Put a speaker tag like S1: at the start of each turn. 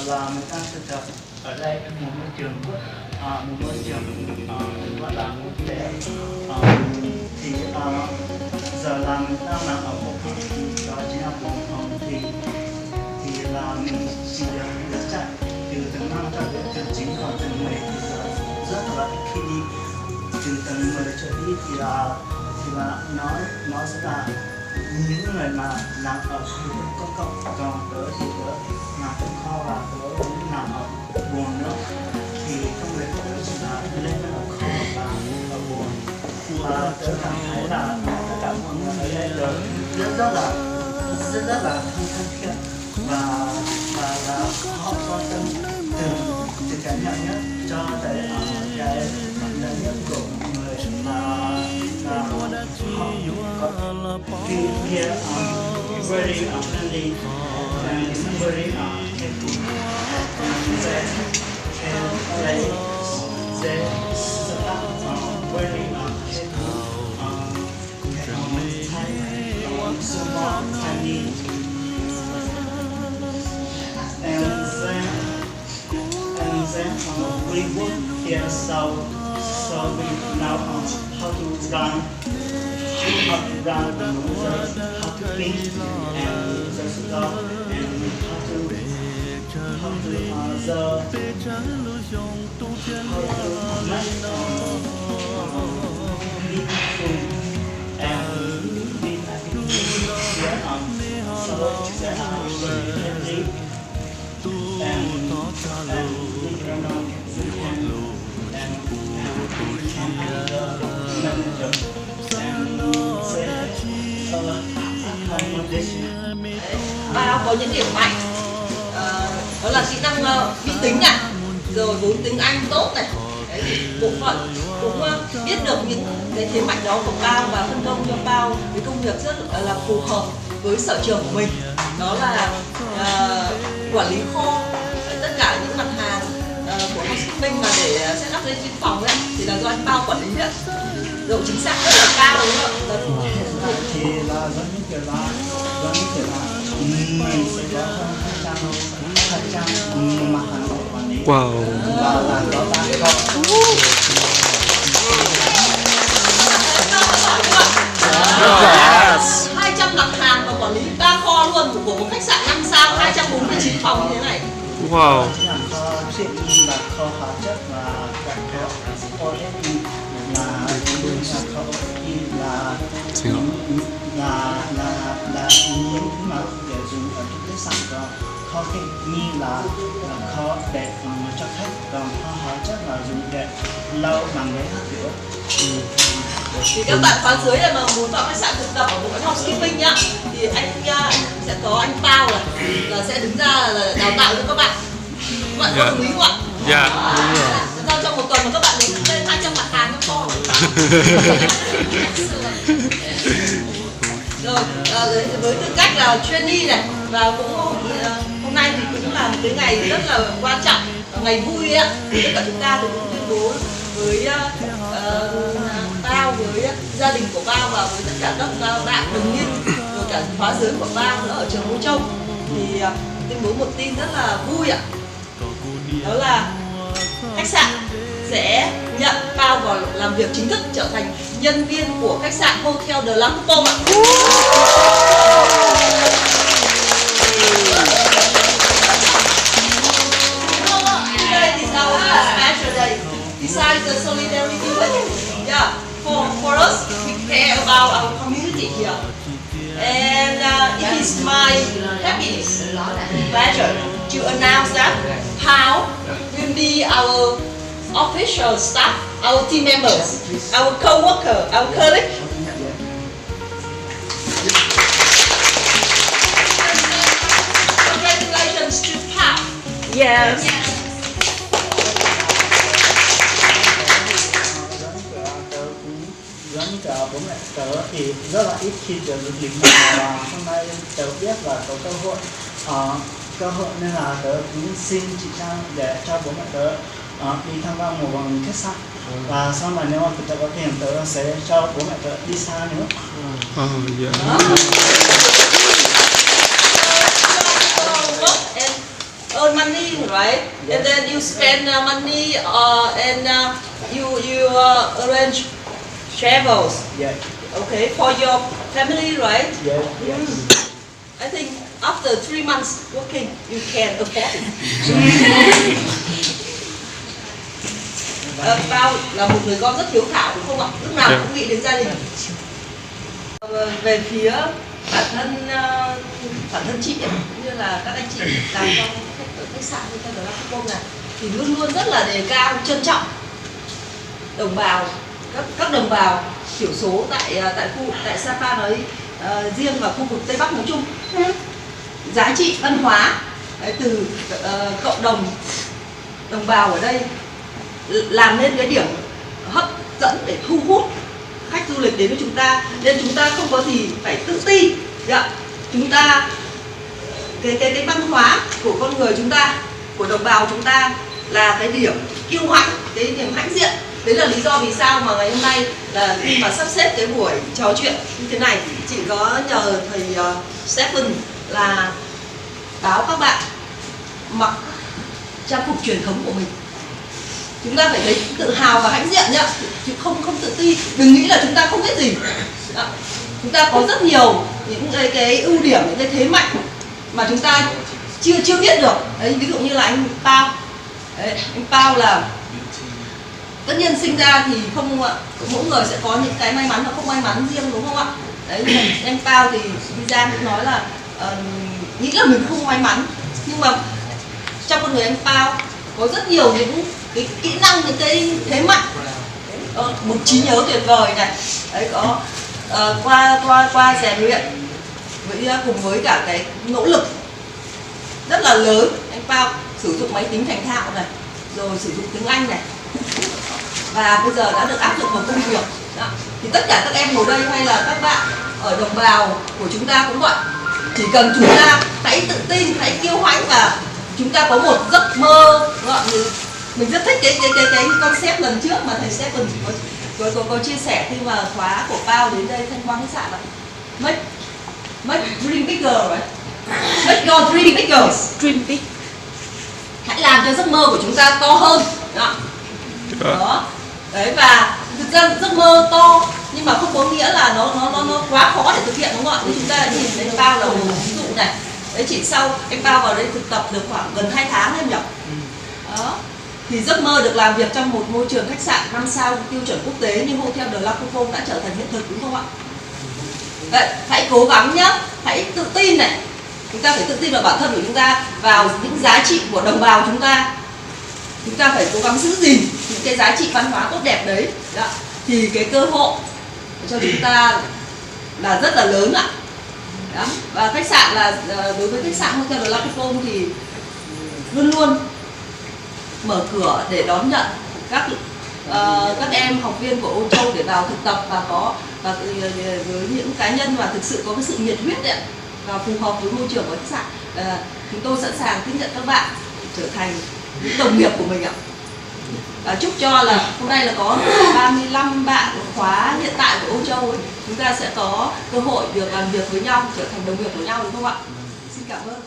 S1: là mình đang thực tập ở đây một môi trường gọi là quốc tế. Thì giờ là mình đang làm ở một phòng đó chính là một phòng thì là mình chỉ được rất chạy từ tầng 5 cho đến tầng 9, còn tầng 10 thì là rất là ít khi đi. Từ tầng 10 trở đi thì là nó sẽ là những người mà làm ở khu vực công cộng, còn tớ thì tớ làm trong kho và tớ cũng làm ở buồng nữa. Thì công việc của tớ chỉ là lên ở kho và ở buồng, và tớ cảm thấy là tất cả mọi người ở đây đều rất là thân thiện và họ quan tâm từ cái nhỏ nhất cho tới cái vấn đề nhất của mọi người là họ có here very friendly and very helpful, and they start very helpful small tiny and then we work here so we know how to run the users, how to clean and the store, and how to make food and be happy here so they are very healthy and we can manager
S2: Bao có những điểm mạnh, đó là kỹ năng vi tính này, rồi vốn tiếng Anh tốt này. Đấy, bộ phận cũng biết được những cái thế mạnh đó của Bao và phân công cho Bao cái công việc rất là phù hợp với sở trường của mình. Đó là quản lý kho, tất cả những mặt hàng của housekeeping mà để set up lên trên phòng ấy thì là do anh Bao quản lý đấy. Độ chính xác rất là cao đúng không ạ?
S1: Thì là giống như kiểu là mình sẽ có hơn 200 mặt hàng để quản lý.
S3: Wow.
S1: Và là có bán kho.
S2: 200 mặt hàng và quản lý 3 kho luôn của một khách sạn 5 sao 249 phòng như thế này.
S3: Wow.
S1: Kho thiết bị là kho hóa chất và các kho OSI là kho OSI là những mà để dùng ở trong khách sạn, còn kho thiết bị là kho để cho khách, còn kho hóa chất là dùng để lâu bằng cái hạt rửa.
S2: Thì các bạn khóa dưới này mà muốn vào khách sạn thực tập ở bộ phận housekeeping nhá, thì anh sẽ có anh Bao là sẽ đứng ra là đào tạo cho các bạn. Các bạn có đồng ý không ạ?
S3: Dạ.
S2: Ra trong một tuần mà các bạn đến lên 200 mặt hàng trong kho. Rồi với tư cách là trainee này, và cũng hôm nay thì cũng là một cái ngày rất là quan trọng, ngày vui ạ. Tất cả chúng ta thì cũng tuyên bố với Bao, với gia đình của Bao và với tất cả các bạn đồng nghiệp rồi cả khóa dưới của Bao nữa ở trường Mô Châu thì tuyên bố một tin rất là vui ạ. Đó là khách sạn sẽ nhận Bao vào làm việc chính thức, trở thành nhân viên của khách sạn Hotel de la Coupe ạ. Today is our special day. Besides the solidarity week, yeah, for us, we care about our community here. And it is my happiness, pleasure to announce that How will be our official staff, our team members, our co-worker, our colleague. Congratulations to Pao. Yes.
S1: Giống cả bố mẹ tớ thì rất là ít khi được dịp và hôm nay tớ biết và có cơ hội nên là tớ cũng xin chị Trang để cho bố mẹ tớ đi tham quan một vòng khách sạn, và sau này nếu mà tớ có tiền tớ sẽ cho bố mẹ tớ đi xa nữa.
S2: earn money, right? And then you spend money and you arrange travels.
S1: Yeah.
S2: Okay, for your family, right?
S1: Yeah. Yeah.
S2: I think after 3 months working, you can afford it. Bao là một người con rất hiếu thảo đúng không ạ? Lúc nào cũng nghĩ đến gia đình. Về phía bản thân chị ấy, cũng như là các anh chị làm trong khách sạn như theo là công này thì luôn luôn rất là đề cao trân trọng đồng bào, các đồng bào thiểu số tại Sapa nói riêng và khu vực Tây Bắc nói chung. Giá trị văn hóa từ cộng đồng bào ở đây làm nên cái điểm hấp dẫn để thu hút khách du lịch đến với chúng ta, nên chúng ta không có gì phải tự ti. Chúng ta cái văn hóa của con người chúng ta, của đồng bào chúng ta là cái điểm kiêu hãnh, cái điểm hãnh diện. Đấy là lý do vì sao mà ngày hôm nay là khi mà sắp xếp cái buổi trò chuyện như thế này, chị có nhờ thầy Stephen là báo các bạn mặc trang phục truyền thống của mình. Chúng ta phải thấy tự hào và hãnh diện nhá, chứ không tự ti. Đừng nghĩ là chúng ta không biết gì. Chúng ta có rất nhiều những cái ưu điểm, những cái thế mạnh mà chúng ta chưa biết được. Đấy, ví dụ như là anh Pao. Đấy, anh Pao là tất nhiên sinh ra thì không, mỗi người sẽ có những cái may mắn và không may mắn riêng đúng không ạ? Đấy, anh Pao thì Giang cũng nói là nghĩ là mình không may mắn, nhưng mà trong con người anh Pao có rất nhiều những cái kỹ năng, những cái thế mạnh, một trí nhớ tuyệt vời này. Đấy, có qua rèn luyện cùng với cả cái nỗ lực rất là lớn, anh Pao sử dụng máy tính thành thạo này, rồi sử dụng tiếng Anh này, và bây giờ đã được áp dụng vào công việc. Đó. Thì tất cả các em ngồi đây hay là các bạn ở đồng bào của chúng ta cũng vậy, chỉ cần chúng ta hãy tự tin, hãy kiêu hãnh và chúng ta có một giấc mơ. Mình rất thích cái concept lần trước mà thầy Stephen có chia sẻ khi mà khóa của Pao đến đây tham quan khách sạn đó. Make dream bigger, right? Make your dream bigger. Dream big. Hãy làm cho giấc mơ của chúng ta to hơn. Đó. Đấy, và thực ra giấc mơ to nhưng mà không có nghĩa là nó quá khó để thực hiện đúng không ạ? Thì chúng ta nhìn thấy Pao là một ví dụ này. Đấy, chỉ sau anh Pao vào đây thực tập được khoảng gần 2 tháng em nhỉ? Đó. Thì giấc mơ được làm việc trong một môi trường khách sạn 5 sao tiêu chuẩn quốc tế như Hotel de la Coupe đã trở thành hiện thực đúng không ạ? Đấy, hãy cố gắng nhá, hãy tự tin này. Chúng ta phải tự tin vào bản thân của chúng ta, vào những giá trị của đồng bào chúng ta. Chúng ta phải cố gắng giữ gìn những cái giá trị văn hóa tốt đẹp đấy. Đó. Thì cái cơ hội cho chúng ta là rất là lớn ạ. Đó. Và khách sạn là đối với khách sạn Hotel de la Coupe thì luôn luôn mở cửa để đón nhận các em học viên của Âu Châu để vào thực tập và với những cá nhân mà thực sự có cái sự nhiệt huyết đấy, và phù hợp với môi trường của khách sạn. Chúng tôi sẵn sàng tiếp nhận các bạn trở thành những đồng nghiệp của mình ạ. Và chúc cho là hôm nay là có 35 bạn khóa hiện tại của Âu Châu ấy, chúng ta sẽ có cơ hội được làm việc với nhau, trở thành đồng nghiệp của nhau đúng không ạ? Xin cảm ơn.